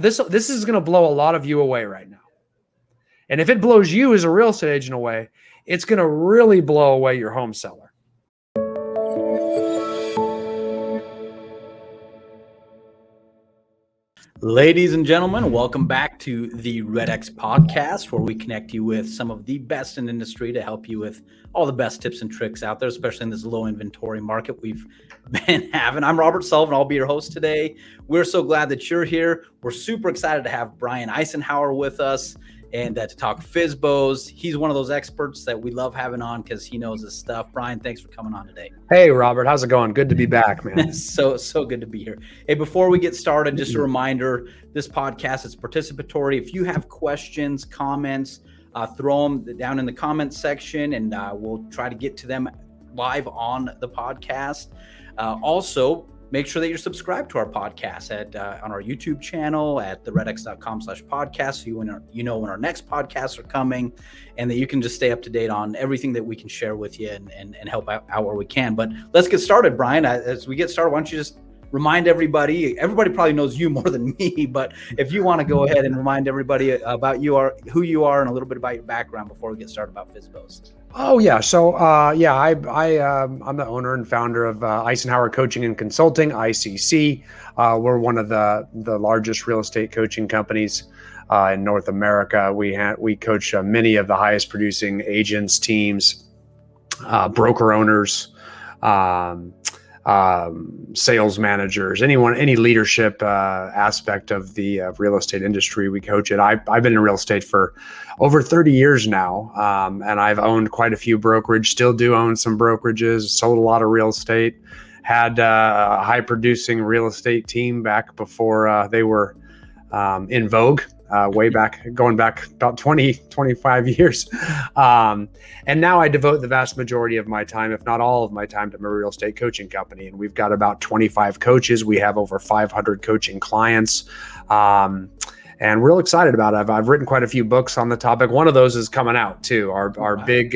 this is going to blow a lot of you away right now. And if it blows you as a real estate agent away, it's going to really blow away your home seller. Ladies and gentlemen, welcome back to the Red X podcast, where we connect you with some of the best in industry to help you with all the best tips and tricks out there, especially in this low inventory market we've been having. I'm Robert Sullivan. I'll be your host today. We're so glad that you're here. We're super excited to have Brian Icenhower with us and to talk FSBOs. He's one of those experts that we love having on because he knows his stuff. Brian, thanks for coming on today. Hey, Robert, how's it going? Good to be back, man. So good to be here. Hey, before we get started, just a reminder, this podcast is participatory. If you have questions, comments, throw them down in the comments section and we'll try to get to them live on the podcast. Also, make sure that you're subscribed to our podcast on our YouTube channel at theredx.com/podcast. So you know when our next podcasts are coming, and that you can just stay up to date on everything that we can share with you and help out where we can. But let's get started, Brian. As we get started, why don't you just remind everybody probably knows you more than me, but if you want to go ahead and remind everybody about who you are and a little bit about your background before we get started about FSBOs. Oh yeah. So I'm the owner and founder of Icenhower Coaching and Consulting, ICC. We're one of the largest real estate coaching companies in North America. We coach many of the highest producing agents, teams, broker owners, sales managers, any leadership aspect of the real estate industry. We coach it. I've been in real estate for over 30 years now, and I've owned quite a few brokerage, still do own some brokerages, sold a lot of real estate, had a high producing real estate team back before they were in vogue. Going back about 25 years. And now I devote the vast majority of my time, if not all of my time, to my real estate coaching company. And we've got about 25 coaches. We have over 500 coaching clients. And we're real excited about it. I've written quite a few books on the topic. One of those is coming out too. Our big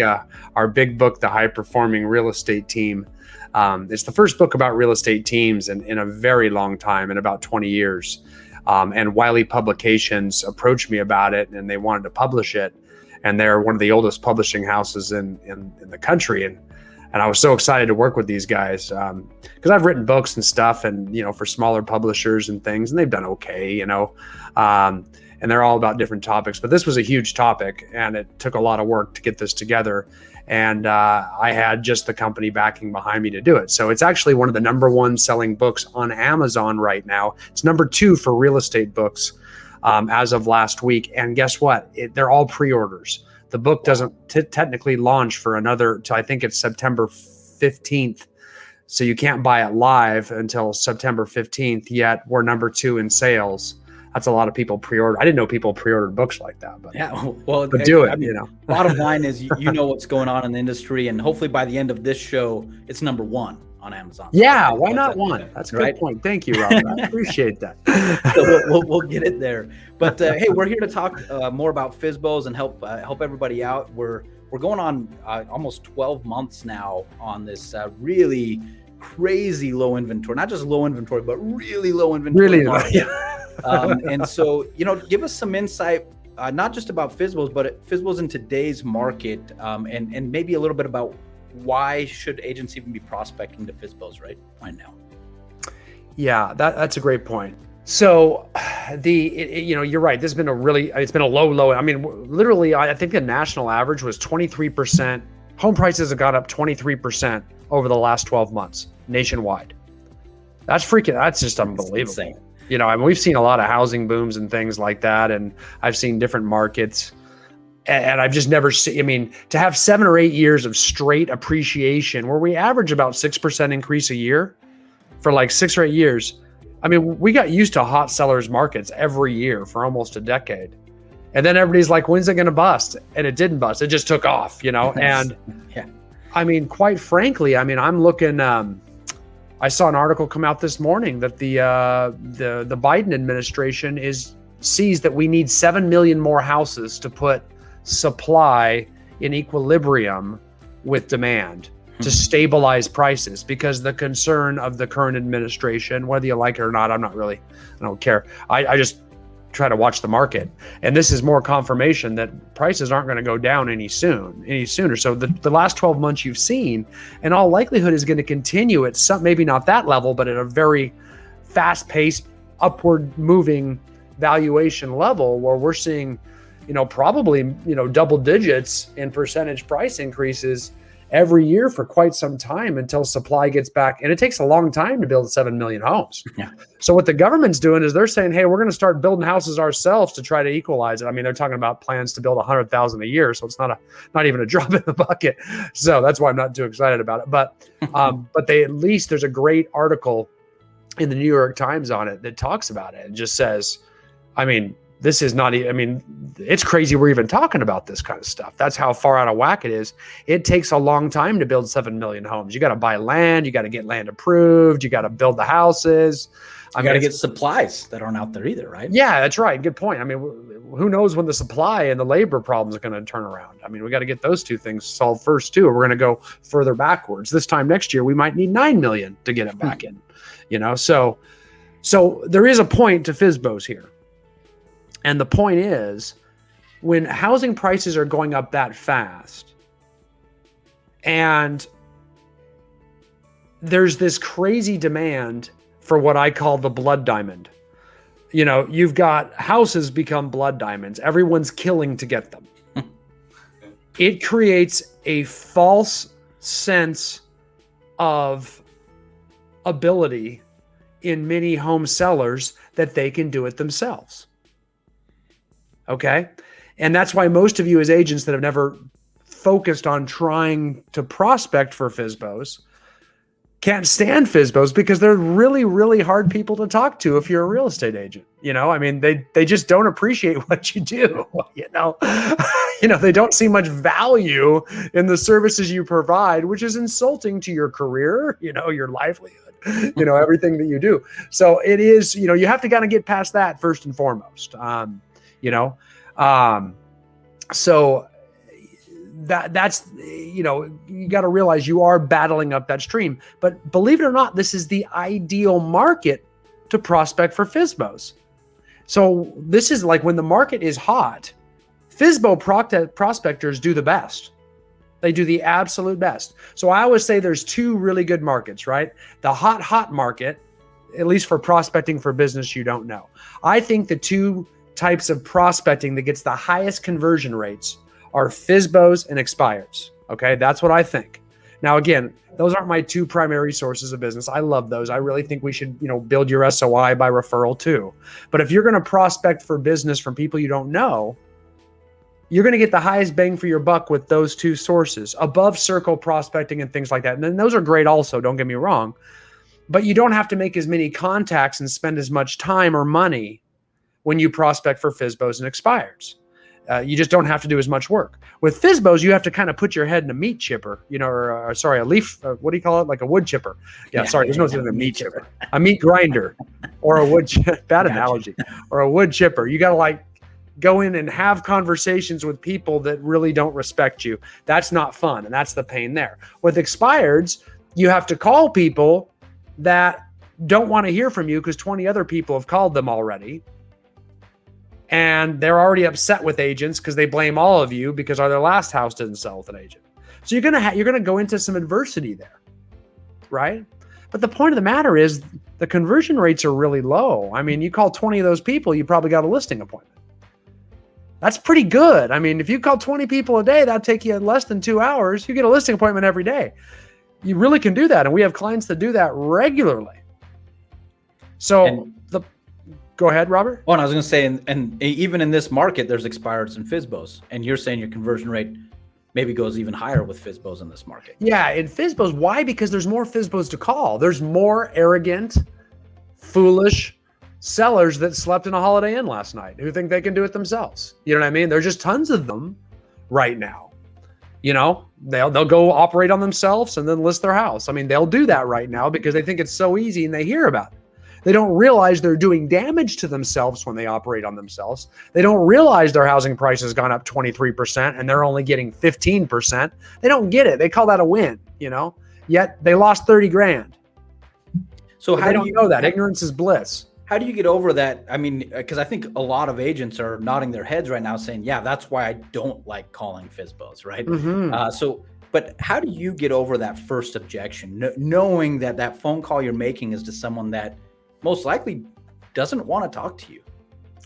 book, The High Performing Real Estate Team. It's the first book about real estate teams in a very long time, in about 20 years. And Wiley Publications approached me about it, and they wanted to publish it. And they're one of the oldest publishing houses in the country. And I was so excited to work with these guys because I've written books and stuff, and for smaller publishers and things, and they've done okay, and they're all about different topics. But this was a huge topic, and it took a lot of work to get this together. And I had just the company backing behind me to do it. So it's actually one of the number one selling books on Amazon right now. It's number 2 for real estate books as of last week. And guess what? They're all pre-orders. The book doesn't technically launch for I think it's September 15th. So you can't buy it live until September 15th, yet we're number 2 in sales. That's a lot of people pre-order. I didn't know people pre-ordered books like that, but do it. Bottom line is, you know what's going on in the industry, and hopefully by the end of this show, it's number 1 on Amazon. Yeah, why not 1? That's a good point. Thank you, Robert. I appreciate that. So we'll get it there. But hey, we're here to talk more about FSBOs and help everybody out. We're going on almost 12 months now on this really crazy low inventory, not just low inventory, but really low inventory. Really low. And so, give us some insight, not just about FSBOs, but FSBOs in today's market, and maybe a little bit about why should agents even be prospecting to FSBOs right now? Yeah, that's a great point. So you're right. It's been a low. I mean, literally, I think the national average was 23%. Home prices have gone up 23% over the last 12 months nationwide. That's just unbelievable. We've seen a lot of housing booms and things like that, and I've seen different markets, and I've just never seen, to have 7 or 8 years of straight appreciation where we average about 6% increase a year for like 6 or 8 years. We got used to hot sellers markets every year for almost a decade. And then everybody's like, when's it going to bust? And it didn't bust. It just took off, and yeah. Quite frankly, I'm looking, I saw an article come out this morning that the Biden administration sees that we need 7 million more houses to put supply in equilibrium with demand to stabilize prices, because the concern of the current administration, whether you like it or not, I don't care. try to watch the market. And this is more confirmation that prices aren't going to go down any sooner. So the last 12 months you've seen, in all likelihood, is going to continue at some, maybe not that level, but at a very fast-paced, upward moving valuation level where we're seeing, probably, double digits in percentage price increases every year for quite some time until supply gets back. And it takes a long time to build 7 million homes. Yeah. So what the government's doing is they're saying, hey, we're going to start building houses ourselves to try to equalize it. I mean, they're talking about plans to build 100,000 a year. So it's not even a drop in the bucket. So that's why I'm not too excited about it. But they, at least there's a great article in the New York Times on it that talks about it and just says, I mean, this is not, it's crazy we're even talking about this kind of stuff. That's how far out of whack it is. It takes a long time to build 7 million homes. You got to buy land. You got to get land approved. You got to build the houses. You got to get supplies that aren't out there either, right? Yeah, that's right. Good point. I mean, who knows when the supply and the labor problems are going to turn around. I mean, we got to get those two things solved first too. Or we're going to go further backwards. This time next year, we might need 9 million to get it back in, So there is a point to FSBOs here. And the point is, when housing prices are going up that fast, and there's this crazy demand for what I call the blood diamond. You've got houses become blood diamonds. Everyone's killing to get them. It creates a false sense of ability in many home sellers that they can do it themselves. Okay. And that's why most of you as agents that have never focused on trying to prospect for FSBOs can't stand FSBOs because they're really, really hard people to talk to if you're a real estate agent. They just don't appreciate what you do. They don't see much value in the services you provide, which is insulting to your career, your livelihood, everything that you do. So it is, you have to kind of get past that first and foremost. So that's, you got to realize you are battling up that stream, but believe it or not, this is the ideal market to prospect for FSBOs. So this is like when the market is hot, FSBO prospectors do the best. They do the absolute best. So I always say there's two really good markets, right? The hot market, at least for prospecting for business you don't know. I think the two types of prospecting that gets the highest conversion rates are FSBOs and expireds. Okay, that's what I think. Now, again, those aren't my two primary sources of business. I love those. I really think we should, build your SOI by referral too. But if you're going to prospect for business from people you don't know, you're going to get the highest bang for your buck with those two sources, above circle prospecting and things like that. And then those are great also, don't get me wrong. But you don't have to make as many contacts and spend as much time or money when you prospect for FSBOs and expireds. You just don't have to do as much work. With FSBOs, you have to kind of put your head in a meat chipper, a leaf, what do you call it? Like a wood chipper. There's no such thing as a meat chipper. A meat grinder or a wood bad analogy. Or a wood chipper. You got to go in and have conversations with people that really don't respect you. That's not fun, and that's the pain there. With expireds, you have to call people that don't want to hear from you because 20 other people have called them already. And they're already upset with agents because they blame all of you because their last house didn't sell with an agent. So you're gonna go into some adversity there, right? But the point of the matter is the conversion rates are really low. I mean, you call 20 of those people, you probably got a listing appointment. That's pretty good. I mean, if you call 20 people a day, that'd take you less than 2 hours. You get a listing appointment every day. You really can do that, and we have clients that do that regularly. So go ahead, Robert. Well, I was going to say, and even in this market, there's expireds and FSBOs, and you're saying your conversion rate maybe goes even higher with FSBOs in this market. Yeah, in FSBOs. Why? Because there's more FSBOs to call. There's more arrogant, foolish sellers that slept in a Holiday Inn last night who think they can do it themselves. You know what I mean? There's just tons of them right now. They'll go operate on themselves and then list their house. I mean, they'll do that right now because they think it's so easy and they hear about it. They don't realize they're doing damage to themselves when they operate on themselves. They don't realize their housing price has gone up 23% and they're only getting 15%. They don't get it. They call that a win, yet they lost 30 grand. So how do you know that? Ignorance is bliss. How do you get over that? I mean, because I think a lot of agents are nodding their heads right now saying, yeah, that's why I don't like calling FSBOs, right? But how do you get over that first objection, knowing that that phone call you're making is to someone that most likely doesn't want to talk to you?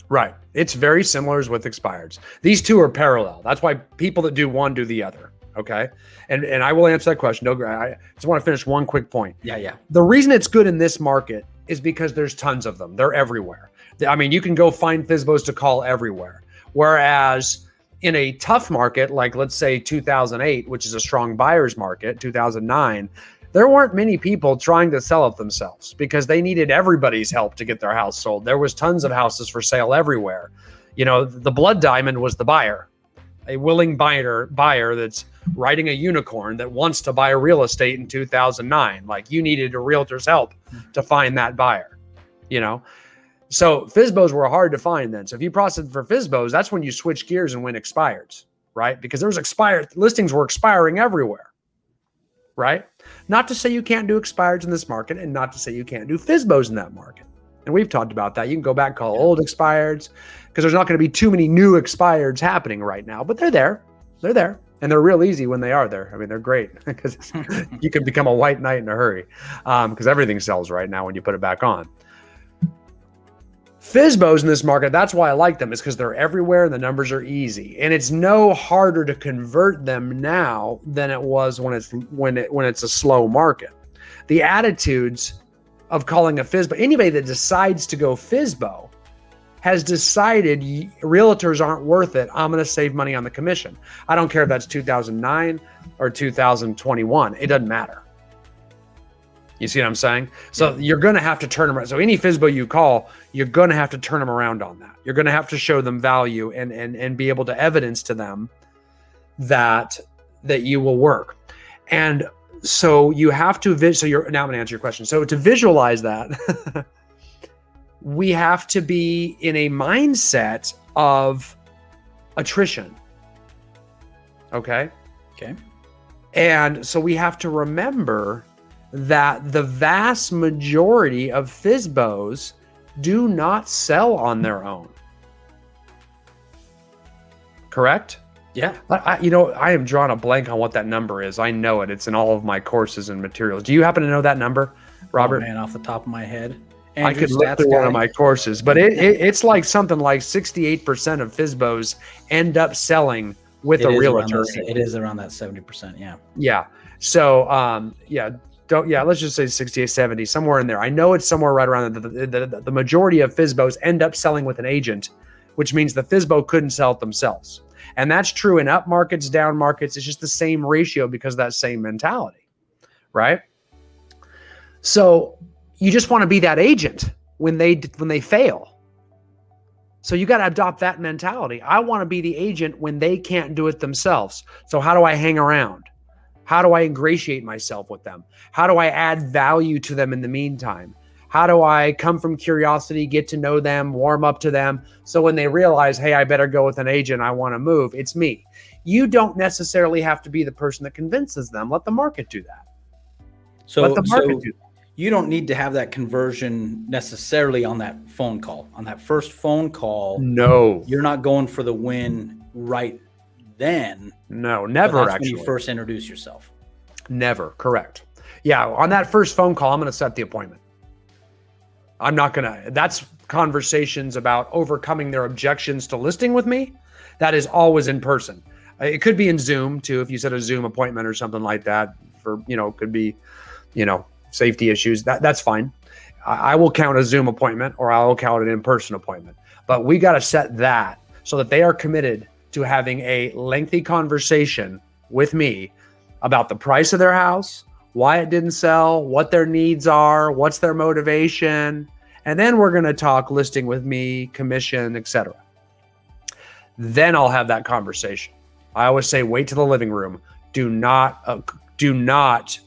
Right. It's very similar as with expireds. These two are parallel. That's why people that do one do the other. Okay. And I will answer that question. No, I just want to finish one quick point. Yeah. The reason it's good in this market is because there's tons of them. They're everywhere. I mean, you can go find FSBOs to call everywhere. Whereas in a tough market, like let's say 2008, which is a strong buyer's market, 2009, there weren't many people trying to sell it themselves because they needed everybody's help to get their house sold. There was tons of houses for sale everywhere. You know, the blood diamond was the buyer, a willing buyer that's riding a unicorn that wants to buy a real estate in 2009. Like you needed a realtor's help to find that buyer, you know? So FSBOs were hard to find then. So if you processed for FSBOs, that's when you switch gears and win expireds, right? Because there was expired listings were expiring everywhere, right? Not to say you can't do expireds in this market and not to say you can't do FSBOs in that market. And we've talked about that. You can go back and call old expireds because there's not going to be too many new expireds happening right now, but they're there. They're there. And they're real easy when they are there. I mean, they're great because you can become a white knight in a hurry because everything sells right now when you put it back on. FSBOs in this market, that's why I like them, is because they're everywhere and the numbers are easy. And it's no harder to convert them now than it was when it's a slow market. The attitudes of calling a FSBO, anybody that decides to go FSBO has decided realtors aren't worth it. I'm going to save money on the commission. I don't care if that's 2009 or 2021. It doesn't matter. You see what I'm saying? So you're going to have to turn them around. So any FSBO you call, you're going to have to turn them around on that. You're going to have to show them value and be able to evidence to them that you will work. And so you have to, now I'm going to answer your question. So to visualize that, we have to be in a mindset of attrition. Okay. And so we have to remember that the vast majority of FSBOs do not sell on their own. Correct? Yeah. I am drawing a blank on what that number is. I know it. It's in all of my courses and materials. Do you happen to know that number, Robert? Oh, man, off the top of my head. I could look through one of my courses, but it's like something like 68% of FSBOs end up selling with a realtor. It is around that 70%. Yeah. Yeah. So, let's just say 68, 70, somewhere in there. I know it's somewhere right around the majority of FSBOs end up selling with an agent, which means the FSBO couldn't sell it themselves. And that's true in up markets, down markets. It's just the same ratio because of that same mentality, right? So you just want to be that agent when they fail. So you got to adopt that mentality. I want to be the agent when they can't do it themselves. So how do I hang around? How do I ingratiate myself with them? How do I add value to them in the meantime? How do I come from curiosity, get to know them, warm up to them? So when they realize, hey, I better go with an agent, I want to move, it's me. You don't necessarily have to be the person that convinces them. Let the market do that. Let the market do that. You don't need to have that conversion necessarily on that phone call. On that first phone call, no, you're not going for the win right then. No, never. That's when you first introduce yourself. Never. Correct. Yeah. On that first phone call, I'm going to set the appointment. I'm not going to, that's conversations about overcoming their objections to listing with me. That is always in person. It could be in Zoom too. If you set a Zoom appointment or something like that for, could be, safety issues, that's fine. I will count a Zoom appointment or I will count an in-person appointment, but we got to set that so that they are committed to having a lengthy conversation with me about the price of their house, why it didn't sell, what their needs are, what's their motivation. And then we're going to talk listing with me, commission, etc. Then I'll have that conversation. I always say, wait to the living room. Do not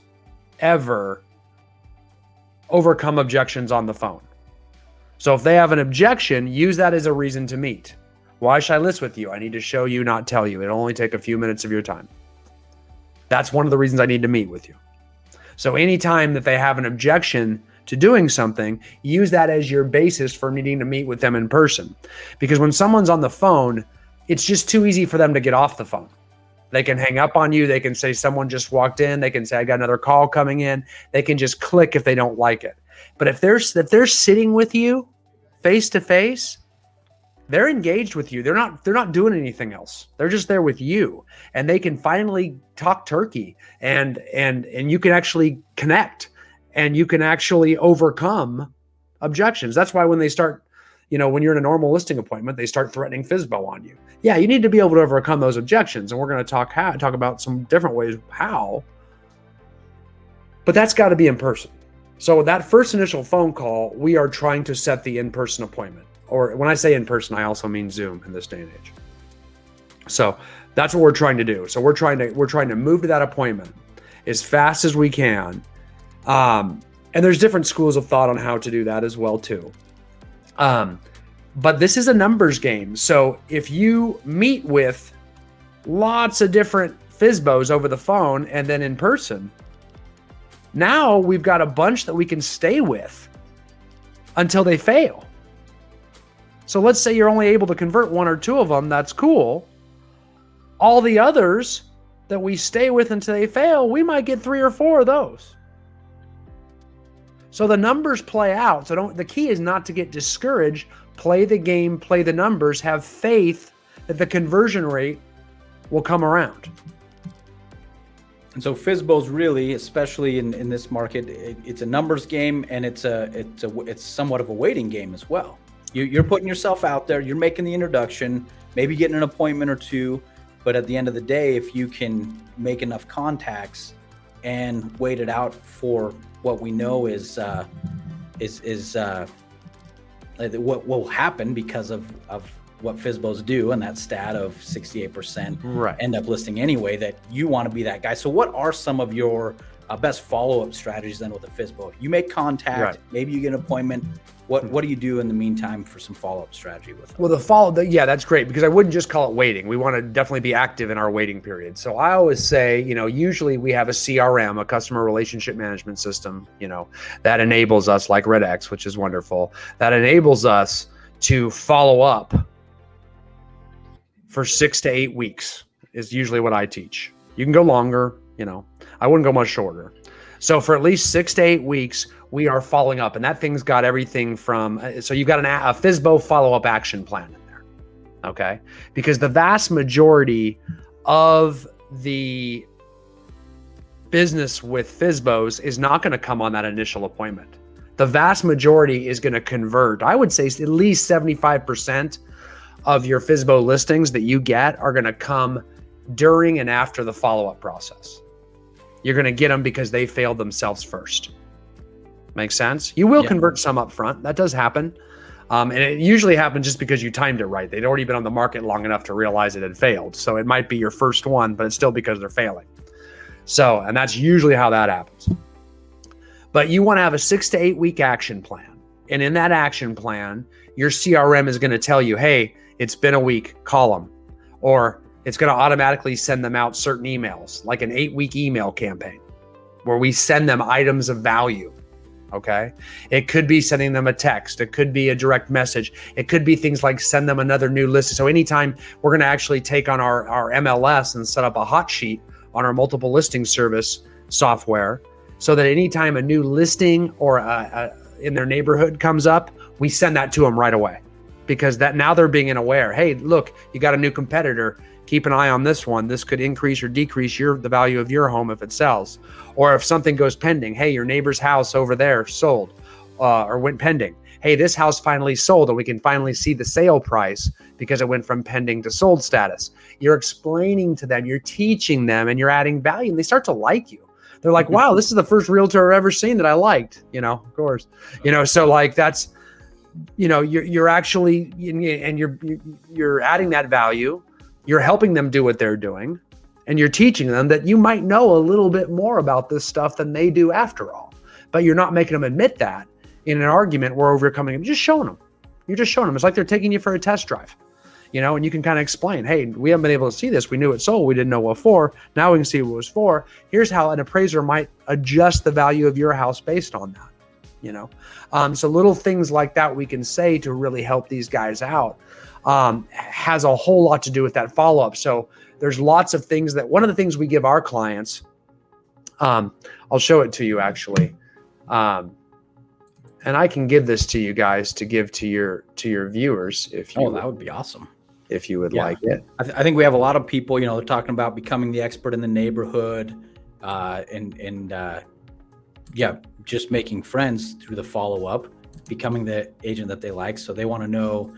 ever overcome objections on the phone. So if they have an objection, use that as a reason to meet. Why should I list with you? I need to show you, not tell you. It'll only take a few minutes of your time. That's one of the reasons I need to meet with you. So anytime that they have an objection to doing something, use that as your basis for needing to meet with them in person. Because when someone's on the phone, it's just too easy for them to get off the phone. They can hang up on you. They can say someone just walked in. They can say, I got another call coming in. They can just click if they don't like it. But if they're sitting with you face to face, they're engaged with you. They're not doing anything else. They're just there with you, and they can finally talk turkey, and you can actually connect, and you can actually overcome objections. That's why when they start, when you're in a normal listing appointment, they start threatening FSBO on you. Yeah, you need to be able to overcome those objections, and we're going to talk about some different ways how. But that's got to be in person. So that first initial phone call, we are trying to set the in-person appointment. Or when I say in person, I also mean Zoom in this day and age. So that's what we're trying to do. So we're trying to move to that appointment as fast as we can. And there's different schools of thought on how to do that as well too. But this is a numbers game. So if you meet with lots of different FSBOs over the phone and then in person, now we've got a bunch that we can stay with until they fail. So let's say you're only able to convert one or two of them. That's cool. All the others that we stay with until they fail, we might get 3 or 4 of those. So the numbers play out. So the key is not to get discouraged. Play the game, play the numbers, have faith that the conversion rate will come around. And so FSBOs really, especially in this market, it's a numbers game, and it's somewhat of a waiting game as well. You're putting yourself out there, you're making the introduction, maybe getting an appointment or two, but at the end of the day, if you can make enough contacts and wait it out for what we know is what will happen because of what FSBOs do, and that stat of 68% end up listing anyway, that you want to be that guy. So what are some of your best follow-up strategies then with a FSBO? You make contact, maybe you get an appointment. What do you do in the meantime for some follow-up strategy with them? Well, that's great, because I wouldn't just call it waiting. We want to definitely be active in our waiting period. So I always say, usually we have a CRM, a customer relationship management system, that enables us, like RedX, which is wonderful, that enables us to follow up for 6 to 8 weeks is usually what I teach. You can go longer, I wouldn't go much shorter. So for at least 6 to 8 weeks, we are following up, and that thing's got everything from, so you've got a FSBO follow-up action plan in there, okay? Because the vast majority of the business with FSBOs is not going to come on that initial appointment. The vast majority is going to convert. I would say at least 75% of your FSBO listings that you get are going to come during and after the follow-up process. You're going to get them because they failed themselves first. Makes sense? You will convert some up front. That does happen. And it usually happens just because you timed it right. They'd already been on the market long enough to realize it had failed. So it might be your first one, but it's still because they're failing. So, and that's usually how that happens. But you want to have a 6 to 8 week action plan. And in that action plan, your CRM is going to tell you, hey, it's been a week, call them. Or it's going to automatically send them out certain emails, like an 8-week email campaign where we send them items of value. Okay. It could be sending them a text. It could be a direct message. It could be things like send them another new list. So anytime we're going to actually take on our MLS and set up a hot sheet on our multiple listing service software, so that anytime a new listing or in their neighborhood comes up, we send that to them right away, because that now they're being aware. Hey, look, you got a new competitor. Keep an eye on this one. This could increase or decrease the value of your home if it sells. Or if something goes pending, hey, your neighbor's house over there sold or went pending. Hey, this house finally sold, and we can finally see the sale price because it went from pending to sold status. You're explaining to them, you're teaching them, and you're adding value, and they start to like you. They're like, wow, this is the first realtor I've ever seen that I liked, of course. So like that's, you're actually, and you're adding that value. You're helping them do what they're doing, and you're teaching them that you might know a little bit more about this stuff than they do after all. But you're not making them admit that in an argument where overcoming them. You're just showing them. You're just showing them. It's like they're taking you for a test drive, and you can kind of explain, hey, we haven't been able to see this. We knew it sold. We didn't know what for. Now we can see what it was for. Here's how an appraiser might adjust the value of your house based on that. So little things like that we can say to really help these guys out has a whole lot to do with that follow-up. So there's lots of things that one of the things we give our clients, I'll show it to you actually. And I can give this to you guys to give to your viewers if you. Oh, that would be awesome. If you would like it. I think we have a lot of people, they're talking about becoming the expert in the neighborhood, just making friends through the follow-up, becoming the agent that they like. So they want to know,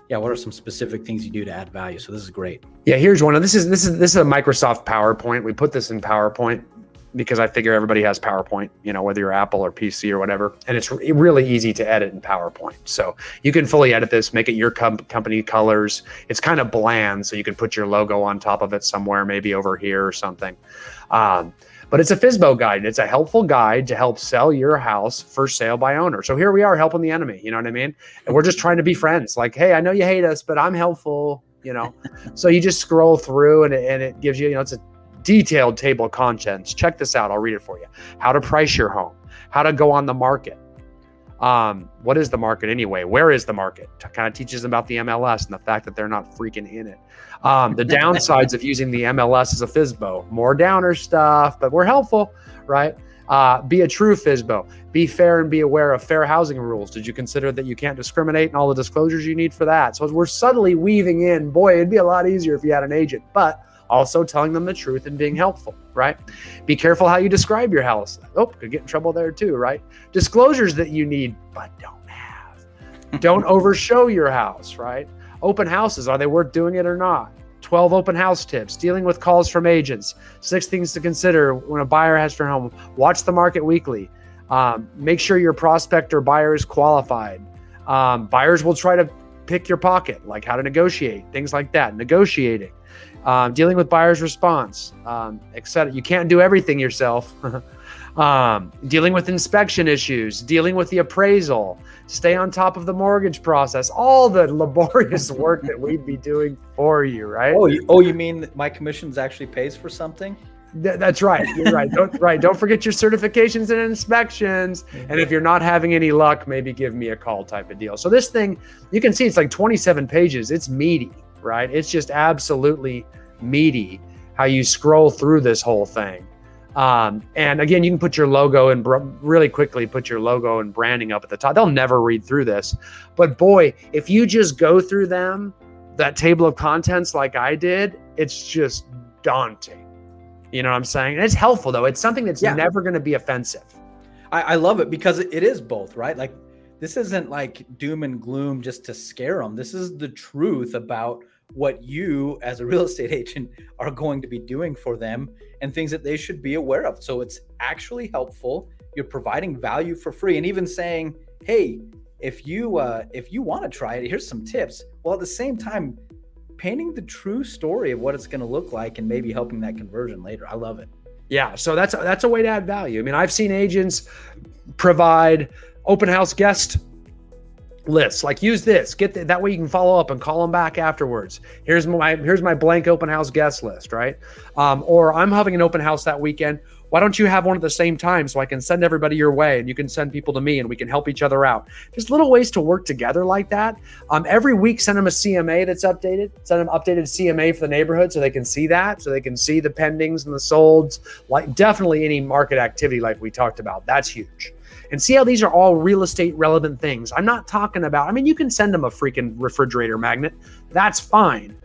what are some specific things you do to add value? So this is great. Yeah, here's one. This is a Microsoft PowerPoint. We put this in PowerPoint because I figure everybody has PowerPoint, whether you're Apple or PC or whatever. And it's really easy to edit in PowerPoint. So you can fully edit this, make it your company colors. It's kind of bland, so you can put your logo on top of it somewhere, maybe over here or something. But it's a FSBO guide. It's a helpful guide to help sell your house for sale by owner. So here we are helping the enemy, you know what I mean? And we're just trying to be friends. Like, hey, I know you hate us, but I'm helpful, So you just scroll through and it gives you, it's a detailed table of contents. Check this out. I'll read it for you. How to price your home, how to go on the market. What is the market anyway? Where is the market? Kind of teaches them about the MLS and the fact that they're not freaking in it. The downsides of using the MLS as a FSBO, more downer stuff, but we're helpful, right? Be a true FSBO. Be fair and be aware of fair housing rules. Did you consider that you can't discriminate and all the disclosures you need for that? So we're subtly weaving in, boy, it'd be a lot easier if you had an agent, but also telling them the truth and being helpful, right? Be careful how you describe your house. Oh, could get in trouble there too, right? Disclosures that you need, but don't have. Don't overshow your house, right? Open houses, are they worth doing it or not? 12 open house tips, dealing with calls from agents, 6 things to consider when a buyer has for your home. Watch the market weekly. Make sure your prospect or buyer is qualified. Buyers will try to pick your pocket, like how to negotiate, things like that, negotiating. Dealing with buyer's response, etc. You can't do everything yourself. Dealing with inspection issues, dealing with the appraisal, stay on top of the mortgage process, all the laborious work that we'd be doing for you, right? You mean my commissions actually pays for something? That's right. You're right. Don't forget your certifications and inspections. And if you're not having any luck, maybe give me a call type of deal. So this thing, you can see it's like 27 pages. It's meaty, right? It's just absolutely meaty how you scroll through this whole thing. And again, you can put your logo and really quickly put your logo and branding up at the top. They'll never read through this, but boy, if you just go through that table of contents like I did, it's just daunting. You know what I'm saying? And it's helpful though. It's something that's never going to be offensive. I love it because it is both, right? Like this isn't like doom and gloom just to scare them. This is the truth about what you as a real estate agent are going to be doing for them and things that they should be aware of. So it's actually helpful. You're providing value for free and even saying, hey, if you want to try it, here's some tips. Well, at the same time, painting the true story of what it's going to look like and maybe helping that conversion later. I love it. Yeah. So that's a way to add value. I mean, I've seen agents provide open house guest lists, like use this, that way you can follow up and call them back afterwards. Here's my blank open house guest list, right? Or I'm having an open house that weekend. Why don't you have one at the same time so I can send everybody your way and you can send people to me and we can help each other out. Just little ways to work together like that. Every week, send them a CMA that's updated. Send them updated CMA for the neighborhood so they can see that, so they can see the pendings and the solds, like definitely any market activity like we talked about. That's huge. And see how these are all real estate relevant things. I'm not talking about, you can send them a freaking refrigerator magnet. That's fine.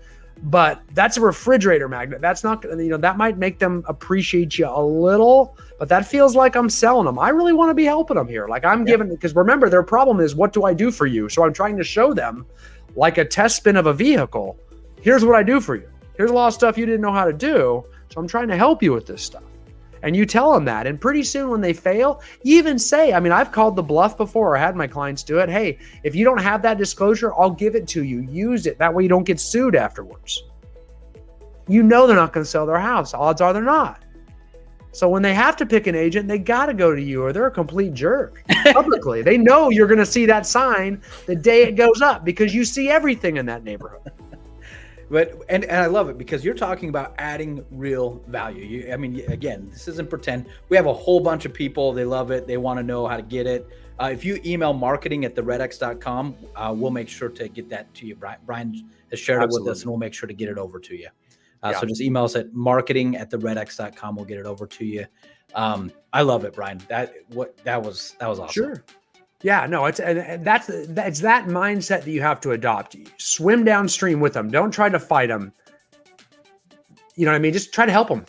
But that's a refrigerator magnet. That's not, that might make them appreciate you a little, but that feels like I'm selling them. I really want to be helping them here. Like I'm giving, because remember, their problem is, what do I do for you? So I'm trying to show them, like a test spin of a vehicle, here's what I do for you. Here's a lot of stuff you didn't know how to do. So I'm trying to help you with this stuff. And you tell them that. And pretty soon when they fail, you even say, I've called the bluff before, or had my clients do it. Hey, if you don't have that disclosure, I'll give it to you. Use it. That way you don't get sued afterwards. They're not going to sell their house. Odds are they're not. So when they have to pick an agent, they got to go to you, or they're a complete jerk publicly. They know you're going to see that sign the day it goes up because you see everything in that neighborhood. And I love it because you're talking about adding real value. I mean, again, this isn't pretend. We have a whole bunch of people. They love it. They want to know how to get it. If you email marketing@theredx.com, we'll make sure to get that to you. Brian has shared it with us, and we'll make sure to get it over to you. So just email us at marketing@theredx.com. We'll get it over to you. I love it, Brian. That was awesome. Sure. Yeah, no, it's that mindset that you have to adopt. Swim downstream with them. Don't try to fight them. You know what I mean? Just try to help them.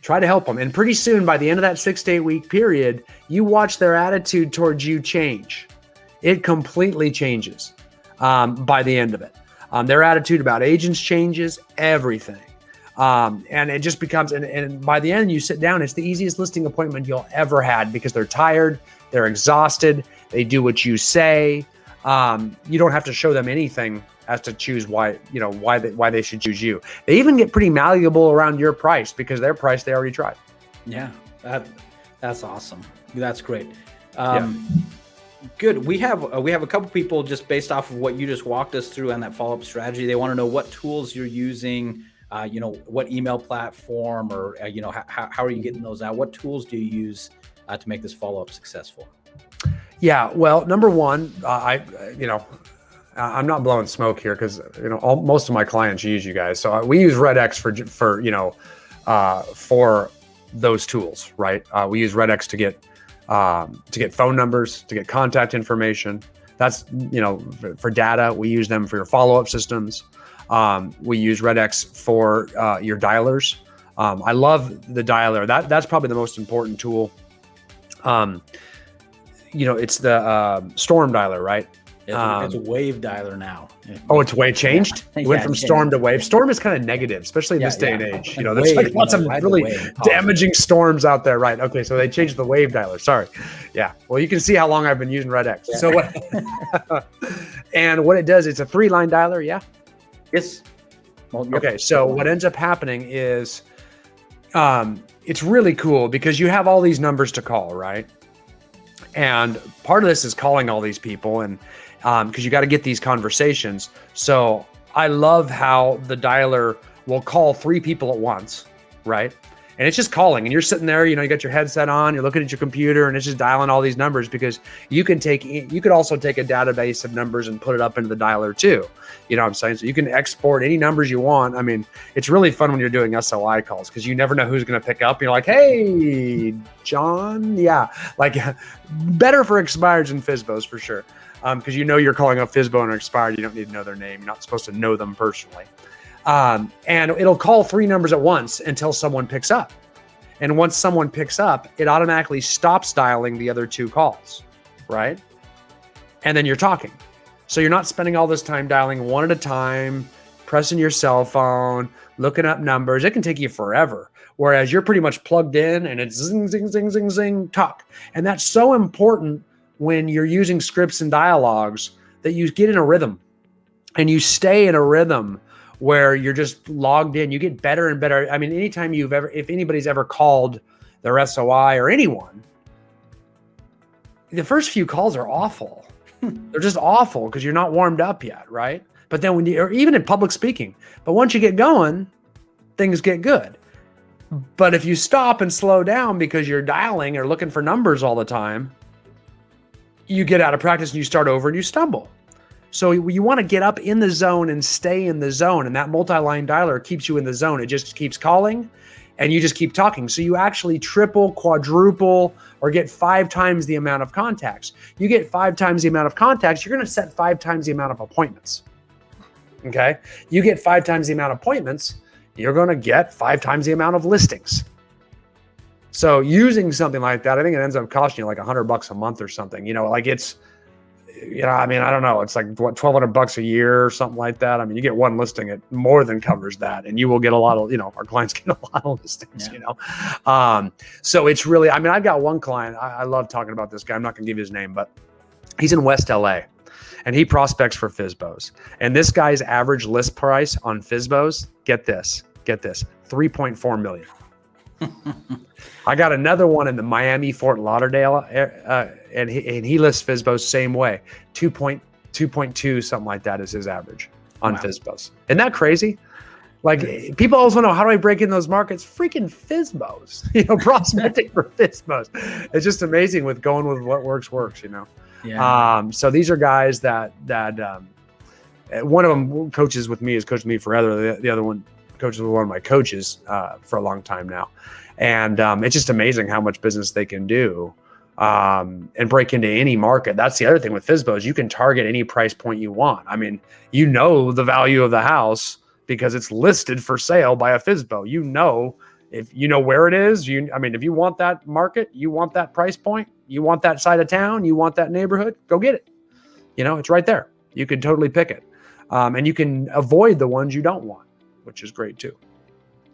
Try to help them. And pretty soon, by the end of that 6 to 8 week period, you watch their attitude towards you change. It completely changes by the end of it. Their attitude about agents changes, everything. And it just becomes, and by the end, you sit down, it's the easiest listing appointment you'll ever had because they're tired, they're exhausted, they do what you say. You don't have to show them anything as to choose why they should choose you. They even get pretty malleable around your price because their price they already tried. Yeah, that's awesome. That's great. Good. We have a couple people just based off of what you just walked us through on that follow-up strategy. They want to know what tools you're using, what email platform, or how are you getting those out? What tools do you use to make this follow-up successful? Yeah, well, number one, I'm not blowing smoke here because most of my clients use you guys. So we use RedX for those tools, right? We use RedX to get phone numbers, to get contact information. That's for data. We use them for your follow-up systems. We use RedX for your dialers. I love the dialer. That's probably the most important tool. It's the Storm dialer, right? It's a Wave dialer now. Oh, it's Wave changed? It went from Storm to Wave. Storm is kind of negative, especially in this day and age. There's like lots of really damaging storms out there, right? Okay, so they changed the Wave dialer. Sorry. Yeah. Well, you can see how long I've been using RedX. Yeah. So what? And what it does, it's a 3-line dialer. Yeah. Yes. Well, yep. Okay. So what ends up happening is, it's really cool because you have all these numbers to call, right? And part of this is calling all these people, and because you got to get these conversations. So I love how the dialer will call 3 people at once, right? And it's just calling, and you're sitting there, you got your headset on, you're looking at your computer, and it's just dialing all these numbers because you could also take a database of numbers and put it up into the dialer too. You know what I'm saying? So you can export any numbers you want. I mean, it's really fun when you're doing SOI calls because you never know who's going to pick up. You're like, hey, John. Yeah. Like better for expireds and FSBOs for sure. Because you're calling up FSBO and expired. You don't need to know their name. You're not supposed to know them personally. And it'll call 3 numbers at once until someone picks up. And once someone picks up, it automatically stops dialing the other 2 calls, right? And then you're talking. So you're not spending all this time dialing one at a time, pressing your cell phone, looking up numbers. It can take you forever. Whereas you're pretty much plugged in and it's zing, zing, zing, zing, zing, talk. And that's so important when you're using scripts and dialogues that you get in a rhythm and you stay in a rhythm where you're just logged in. You get better and better. I mean, anytime if anybody's ever called their SOI or anyone, the first few calls are awful. They're just awful because you're not warmed up yet, right? But then or even in public speaking, but once you get going, things get good. But if you stop and slow down because you're dialing or looking for numbers all the time, you get out of practice and you start over and you stumble. So you want to get up in the zone and stay in the zone. And that multi-line dialer keeps you in the zone. It just keeps calling and you just keep talking. So you actually triple, quadruple, or get 5 times the amount of contacts. You get 5 times the amount of contacts, you're going to set 5 times the amount of appointments. Okay? You get 5 times the amount of appointments, you're going to get 5 times the amount of listings. So using something like that, I think it ends up costing you like $100 a month or something. It's, I mean, I don't know. It's like what, $1,200 a year or something like that. I mean, you get one listing, it more than covers that, and you will get a lot of, our clients get a lot of listings. So it's really, I mean, I've got one client. I love talking about this guy. I'm not going to give you his name, but he's in West LA, and he prospects for FSBOs. And this guy's average list price on FSBOs, get this, 3.4 million. I got another one in the Miami, Fort Lauderdale, and he lists FSBOs same way, 2.2, something like that is his average. on Wow. FSBOs. Isn't that crazy? Like, people always want to know, how do I break in those markets? Freaking FSBOs, prospecting for FSBOs. It's just amazing with going with what works, Yeah. So these are guys that one of them coaches with me, has coached me forever. The other one coaches with one of my coaches for a long time now. And it's just amazing how much business they can do and break into any market. That's the other thing with FSBOs. You can target any price point you want. I mean, the value of the house because it's listed for sale by a FSBO. If you know where it is, if you want that market, you want that price point, you want that side of town, you want that neighborhood, go get it. It's right there. You can totally pick it. And you can avoid the ones you don't want, which is great too.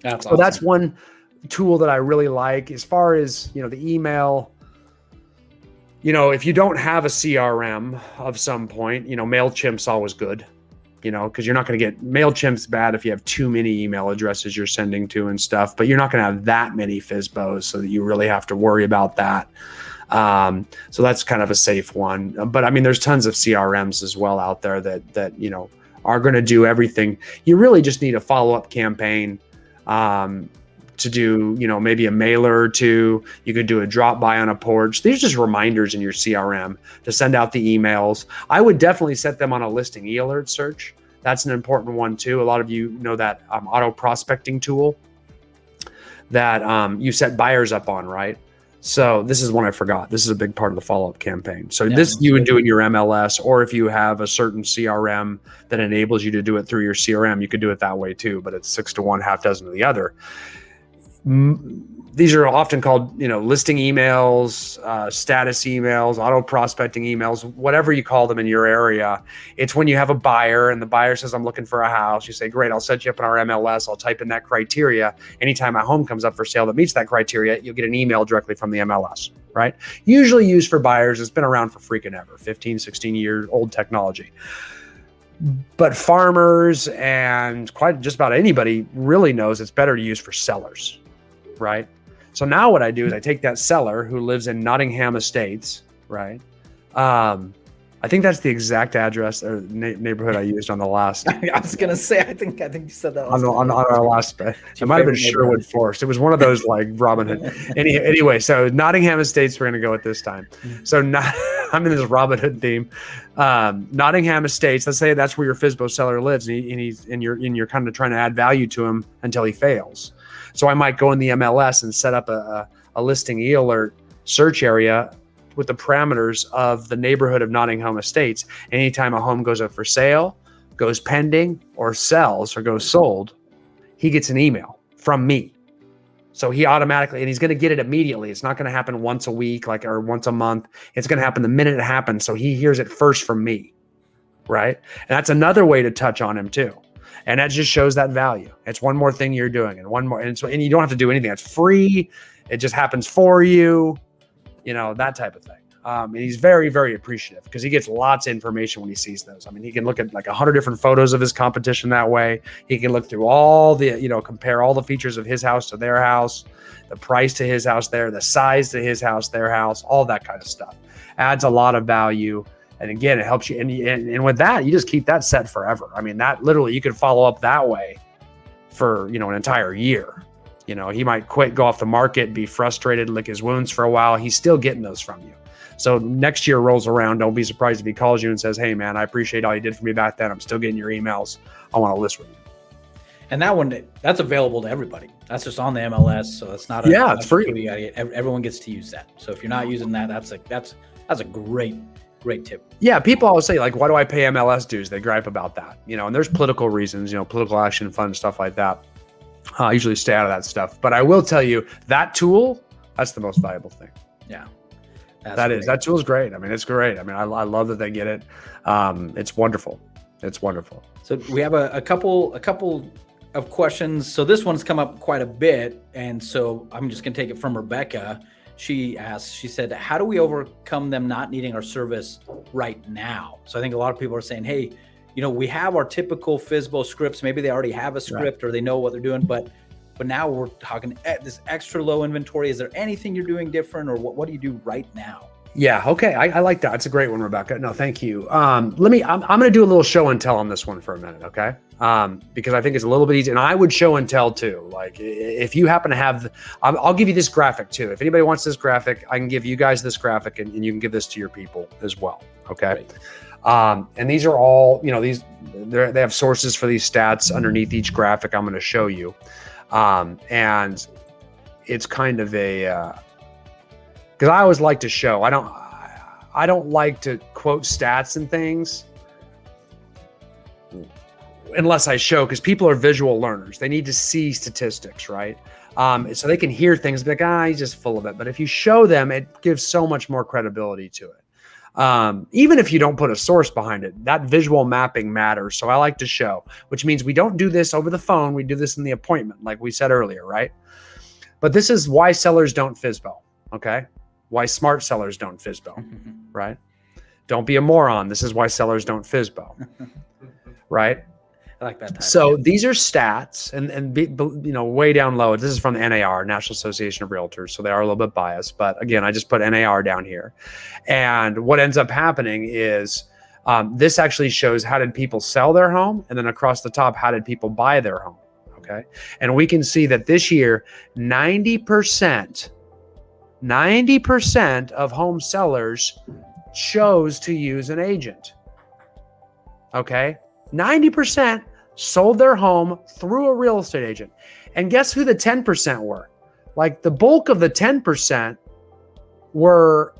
That's So that's one tool that I really like. As far as, the email, if you don't have a CRM of some point, MailChimp's always good, because you're not going to get MailChimp's bad if you have too many email addresses you're sending to and stuff, but you're not going to have that many FSBOs so that you really have to worry about that. So that's kind of a safe one. But I mean, there's tons of CRMs as well out there that are going to do everything. You really just need a follow-up campaign to do, maybe a mailer or two. You could do a drop by on a porch. These are just reminders in your CRM to send out the emails. I would definitely set them on a listing e-alert search. That's an important one too. A lot of you know that auto prospecting tool that you set buyers up on, right? So this is one I forgot. This is a big part of the follow-up campaign. So this you would do in your MLS, or if you have a certain CRM that enables you to do it through your CRM, you could do it that way too, but it's 6 to 1, half dozen to the other. These are often called, listing emails, status emails, auto prospecting emails, whatever you call them in your area. It's when you have a buyer and the buyer says, I'm looking for a house. You say, great, I'll set you up in our MLS. I'll type in that criteria. Anytime a home comes up for sale that meets that criteria, you'll get an email directly from the MLS, right? Usually used for buyers. It's been around for freaking ever, 15, 16 years old technology. But farmers and quite just about anybody really knows it's better to use for sellers, right? So now what I do is I take that seller who lives in Nottingham Estates, right? I think that's the exact address or neighborhood I used on the last. I was gonna say, I think you said that on our last. It might have been Sherwood Forest. It was one of those like Robin Hood. Anyway, so Nottingham Estates we're gonna go at this time. So I'm in this Robin Hood theme. Nottingham Estates. Let's say that's where your FSBO seller lives, and you're kind of trying to add value to him until he fails. So I might go in the MLS and set up a listing e-alert search area with the parameters of the neighborhood of Nottingham Estates. Anytime a home goes up for sale, goes pending, or sells or goes sold, he gets an email from me. So he automatically, and he's going to get it immediately. It's not going to happen once a week, or once a month. It's going to happen the minute it happens. So he hears it first from me, right? And that's another way to touch on him too. And that just shows that value. It's one more thing you're doing, and you don't have to do anything. It's free. It just happens for you, that type of thing. And he's very, very appreciative because he gets lots of information when he sees those. I mean, he can look at like 100 different photos of his competition that way. He can look through all the, compare all the features of his house to their house, the price to his house there, the size to his house, their house, all that kind of stuff. Adds a lot of value. And again, it helps you. And with that, you just keep that set forever. I mean, that literally, you could follow up that way for, an entire year. He might quit, go off the market, be frustrated, lick his wounds for a while. He's still getting those from you. So next year rolls around. Don't be surprised if he calls you and says, hey man, I appreciate all you did for me back then. I'm still getting your emails. I want to list with you. And that's available to everybody. That's just on the MLS. So it's not, it's free. Everyone gets to use that. So if you're not using that, that's a great tip. Yeah, people always say, like, why do I pay MLS dues? They gripe about that, and there's political reasons, political action fund, stuff like that. I usually stay out of that stuff. But I will tell you, that tool, that's the most valuable thing. Yeah. That tool is great. I mean, it's great. I mean, I love that they get it. It's wonderful. It's wonderful. So we have a couple of questions. So this one's come up quite a bit. And so I'm just going to take it from Rebecca. She said, how do we overcome them not needing our service right now? So I think a lot of people are saying, hey, we have our typical FSBO scripts. Maybe they already have a script, right, or they know what they're doing, but now we're talking this extra low inventory. Is there anything you're doing different, or what do you do right now? Yeah. Okay. I like that. It's a great one, Rebecca. No, thank you. I'm going to do a little show and tell on this one for a minute. Okay. Because I think it's a little bit easy, and I would show and tell too. Like if you happen to have, I'll give you this graphic too. If anybody wants this graphic, I can give you guys this graphic, and you can give this to your people as well. Okay. And these are all, they have sources for these stats underneath each graphic I'm going to show you. And it's kind of because I always like to show. I don't like to quote stats and things unless I show, because people are visual learners. They need to see statistics, right? So they can hear things, be like, he's just full of it. But if you show them, it gives so much more credibility to it. Even if you don't put a source behind it, that visual mapping matters. So I like to show, which means we don't do this over the phone. We do this in the appointment, like we said earlier, right? But this is why sellers don't FSBO, okay? Why smart sellers don't FSBO, right? Don't be a moron. This is why sellers don't FSBO, right? I like that. So these are stats, and way down low. This is from the NAR, National Association of Realtors, so they are a little bit biased. But again, I just put NAR down here, and what ends up happening is this actually shows how did people sell their home, and then across the top, how did people buy their home? Okay, and we can see that this year, 90% of home sellers chose to use an agent. Okay, 90% sold their home through a real estate agent. And guess who the 10% were? Like the bulk of the 10% were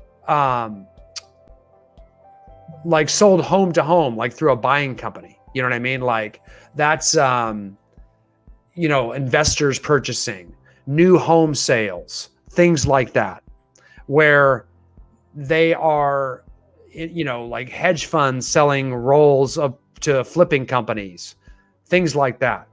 like sold home to home, like through a buying company. You know what I mean? Like that's, investors purchasing, new home sales, things like that, where they are, like hedge funds selling rolls up to flipping companies, things like that.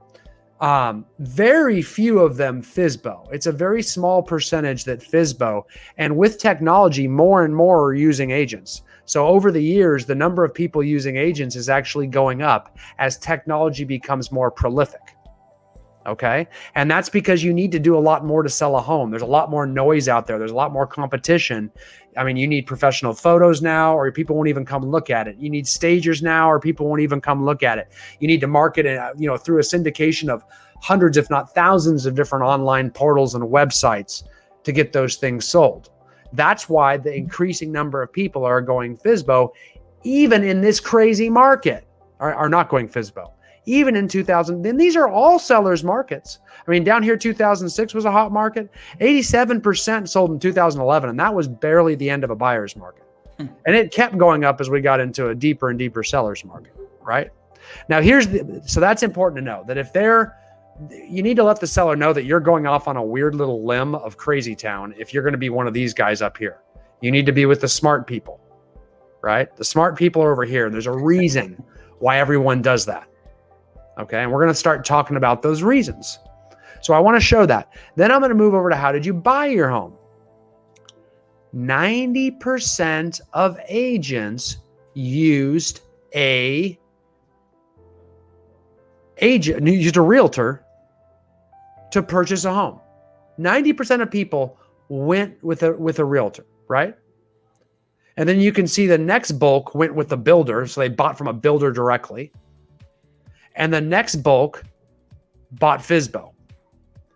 Very few of them FSBO. It's a very small percentage that FSBO, and with technology, more and more are using agents. So over the years, the number of people using agents is actually going up as technology becomes more prolific. Okay. And that's because you need to do a lot more to sell a home. There's a lot more noise out there. There's a lot more competition. I mean, you need professional photos now, or people won't even come look at it. You need stagers now, or people won't even come look at it. You need to market it, through a syndication of hundreds, if not thousands of different online portals and websites to get those things sold. That's why the increasing number of people are going FSBO, even in this crazy market, are not going FSBO. Even in 2000, then these are all sellers markets. I mean, down here, 2006 was a hot market. 87% sold in 2011, and that was barely the end of a buyer's market. And it kept going up as we got into a deeper and deeper seller's market, right? Now, so that's important to know, that if you need to let the seller know that you're going off on a weird little limb of crazy town if you're going to be one of these guys up here. You need to be with the smart people, right? The smart people are over here. There's a reason why everyone does that. Okay, and we're going to start talking about those reasons. So I want to show that. Then I'm going to move over to how did you buy your home? 90% of agents used used a realtor to purchase a home. 90% of people went with a realtor, right? And then you can see the next bulk went with the builder, so they bought from a builder directly. And the next bulk bought FSBO.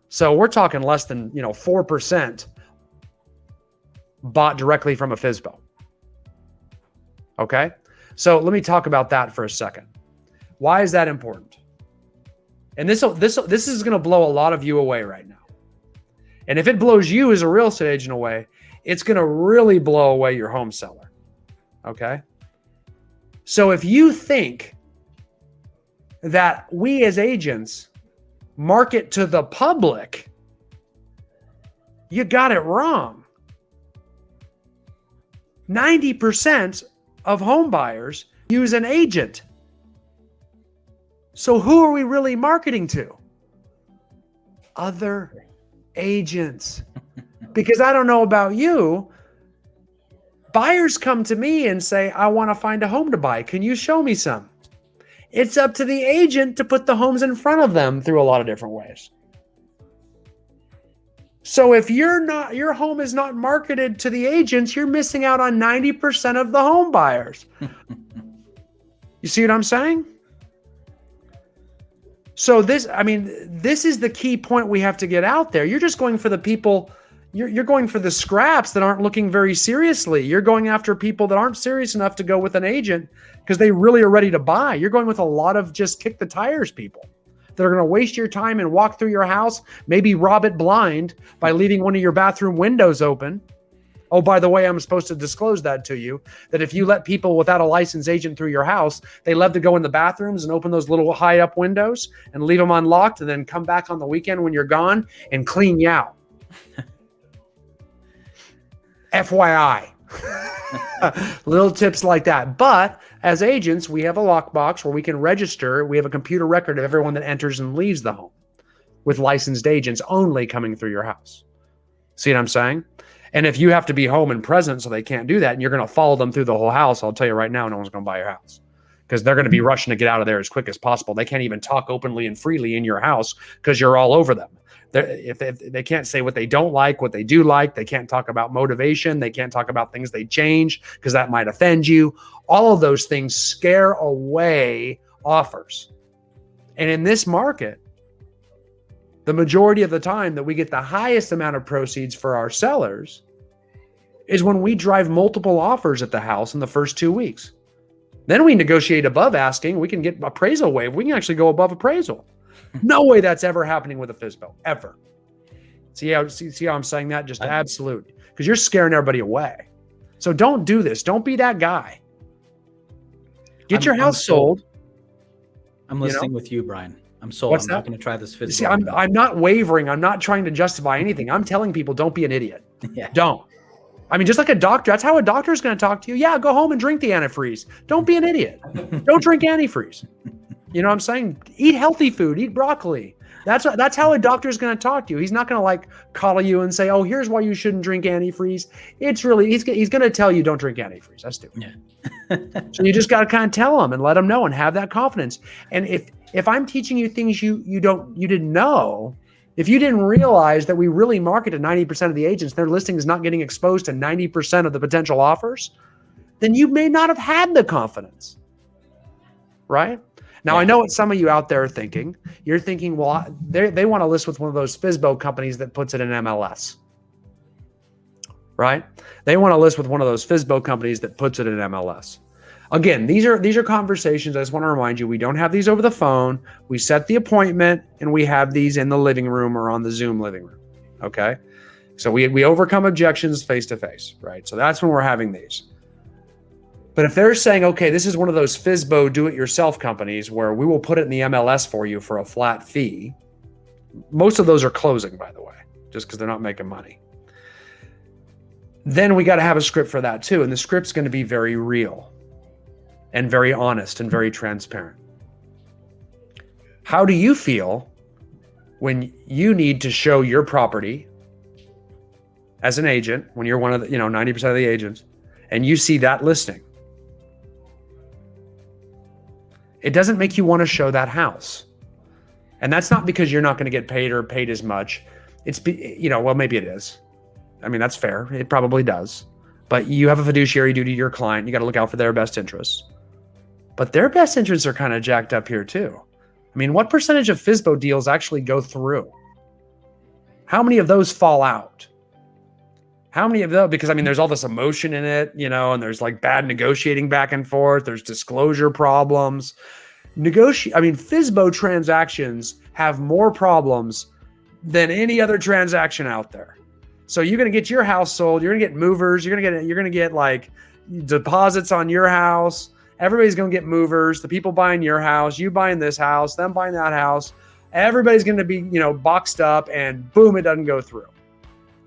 So we're talking less than 4% bought directly from a FSBO. Okay, so let me talk about that for a second. Why is that important? And this is going to blow a lot of you away right now. And if it blows you as a real estate agent away, it's going to really blow away your home seller. Okay, so if you think that we as agents market to the public, you got it wrong. 90% of home buyers use an agent. So who are we really marketing to? Other agents. Because I don't know about you, buyers come to me and say, I want to find a home to buy. Can you show me some? It's up to the agent to put the homes in front of them through a lot of different ways. So if your home is not marketed to the agents, you're missing out on 90% of the home buyers. You see what I'm saying? So this is the key point we have to get out there. You're just going for the people, you're going for the scraps that aren't looking very seriously. You're going after people that aren't serious enough to go with an agent because they really are ready to buy. You're going with a lot of just kick the tires people that are going to waste your time and walk through your house, maybe rob it blind by leaving one of your bathroom windows open. Oh, by the way, I'm supposed to disclose that to you, that if you let people without a licensed agent through your house, they love to go in the bathrooms and open those little high up windows and leave them unlocked and then come back on the weekend when you're gone and clean you out. FYI. Little tips like that. But as agents, we have a lockbox where we can register. We have a computer record of everyone that enters and leaves the home with licensed agents only coming through your house. See what I'm saying? And if you have to be home and present so they can't do that and you're going to follow them through the whole house, I'll tell you right now, no one's going to buy your house because they're going to be rushing to get out of there as quick as possible. They can't even talk openly and freely in your house because you're all over them. If they can't say what they don't like, what they do like, they can't talk about motivation. They can't talk about things they change because that might offend you. All of those things scare away offers. And in this market, the majority of the time that we get the highest amount of proceeds for our sellers is when we drive multiple offers at the house in the first 2 weeks. Then we negotiate above asking. We can get appraisal waive. We can actually go above appraisal. No way that's ever happening with a FSBO, ever. See how I'm saying that? Just absolute. Because you're scaring everybody away. So don't do this. Don't be that guy. Get your house sold. I'm listening with you, Brian. I'm sold. What's I'm that? not going to try this FSBO. See, I'm not wavering. I'm not trying to justify anything. I'm telling people don't be an idiot. Yeah. Don't. I mean, just like a doctor, that's how a doctor is going to talk to you. Yeah, go home and drink the antifreeze. Don't be an idiot. Don't drink antifreeze. You know what I'm saying? Eat healthy food. Eat broccoli. That's how a doctor is going to talk to you. He's not going to like call you and say, "Oh, here's why you shouldn't drink antifreeze." It's really he's going to tell you don't drink antifreeze. That's stupid. Yeah. So you just got to kind of tell them and let them know and have that confidence. And if I'm teaching you things you didn't know, if you didn't realize that we really market to 90% of the agents, their listing is not getting exposed to 90% of the potential offers, then you may not have had the confidence, right? Now, I know what some of you out there are thinking. You're thinking, well, they want to list with one of those FSBO companies that puts it in MLS, right? They want to list with one of those FSBO companies that puts it in MLS. Again, these are conversations. I just want to remind you, we don't have these over the phone. We set the appointment and we have these in the living room or on the Zoom living room, okay? So we overcome objections face to face, right? So that's when we're having these. But if they're saying, okay, this is one of those FSBO do-it-yourself companies where we will put it in the MLS for you for a flat fee, most of those are closing, by the way, just because they're not making money. Then we got to have a script for that too. And the script's going to be very real and very honest and very transparent. How do you feel when you need to show your property as an agent, when you're one of the, 90% of the agents, and you see that listing? It doesn't make you want to show that house. And that's not because you're not going to get paid or paid as much. It's, well, maybe it is. I mean, that's fair. It probably does. But you have a fiduciary duty to your client. You got to look out for their best interests. But their best interests are kind of jacked up here too. I mean, what percentage of FSBO deals actually go through? How many of those fall out? How many of those? Because I mean, there's all this emotion in it, and there's like bad negotiating back and forth. There's disclosure problems. FSBO transactions have more problems than any other transaction out there. So you're going to get your house sold. You're going to get movers. You're going to get like deposits on your house. Everybody's going to get movers. The people buying your house, you buying this house, them buying that house. Everybody's going to be, boxed up, and boom, it doesn't go through.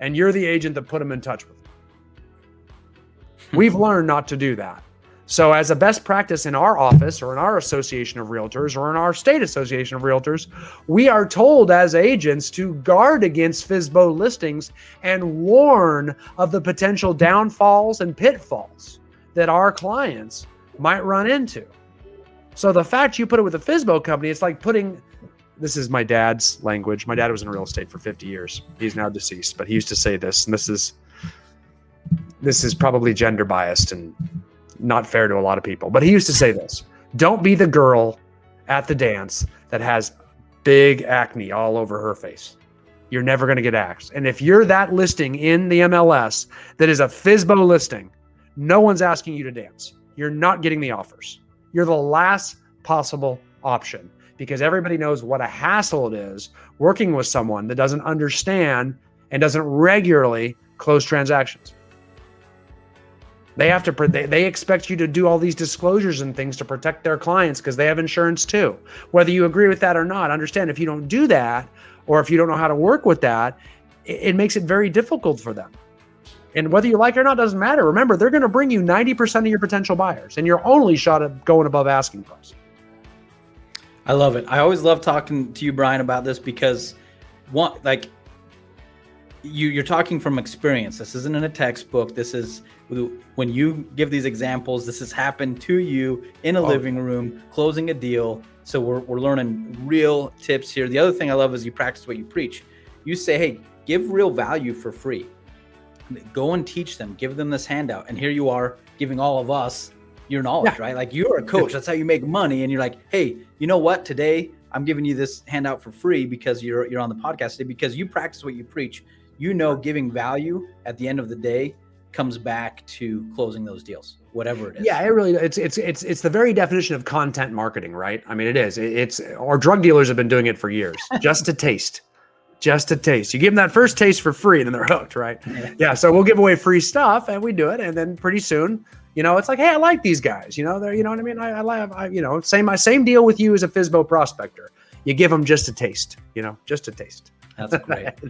And you're the agent that put them in touch with them. We've learned not to do that. So as a best practice in our office or in our association of realtors or in our state association of realtors, we are told as agents to guard against FSBO listings and warn of the potential downfalls and pitfalls that our clients might run into. So the fact you put it with a FSBO company, it's like putting this is my dad's language. My dad was in real estate for 50 years. He's now deceased, but he used to say this, and this is probably gender biased and not fair to a lot of people. But he used to say this: don't be the girl at the dance that has big acne all over her face. You're never going to get asked. And if you're that listing in the MLS that is a FSBO listing, no one's asking you to dance. You're not getting the offers. You're the last possible option, because everybody knows what a hassle it is working with someone that doesn't understand and doesn't regularly close transactions. They have to, they expect you to do all these disclosures and things to protect their clients because they have insurance too. Whether you agree with that or not, understand if you don't do that, or if you don't know how to work with that, it makes it very difficult for them. And whether you like it or not doesn't matter. Remember, they're going to bring you 90% of your potential buyers, and you're only shot at going above asking price. I love it. I always love talking to you, Brian, about this because you're talking from experience. This isn't in a textbook. This is when you give these examples, this has happened to you in a living room, closing a deal. So we're learning real tips here. The other thing I love is you practice what you preach. You say, hey, give real value for free. Go and teach them, give them this handout. And here you are giving all of us your knowledge, right? Like, you're a coach. That's how you make money. And you're like, hey, you know what? Today I'm giving you this handout for free because you're on the podcast today, because you practice what you preach. You know, giving value at the end of the day comes back to closing those deals, whatever it is. Yeah, it really, it's the very definition of content marketing, right? I mean, it is. It's our drug dealers have been doing it for years, just to taste. Just to taste. You give them that first taste for free, and then they're hooked, right? Yeah. So we'll give away free stuff, and we do it, and then pretty soon, it's like, hey, I like these guys. They're, you know what I mean? I same deal with you as a FSBO prospector. You give them just a taste. Just a taste. That's great.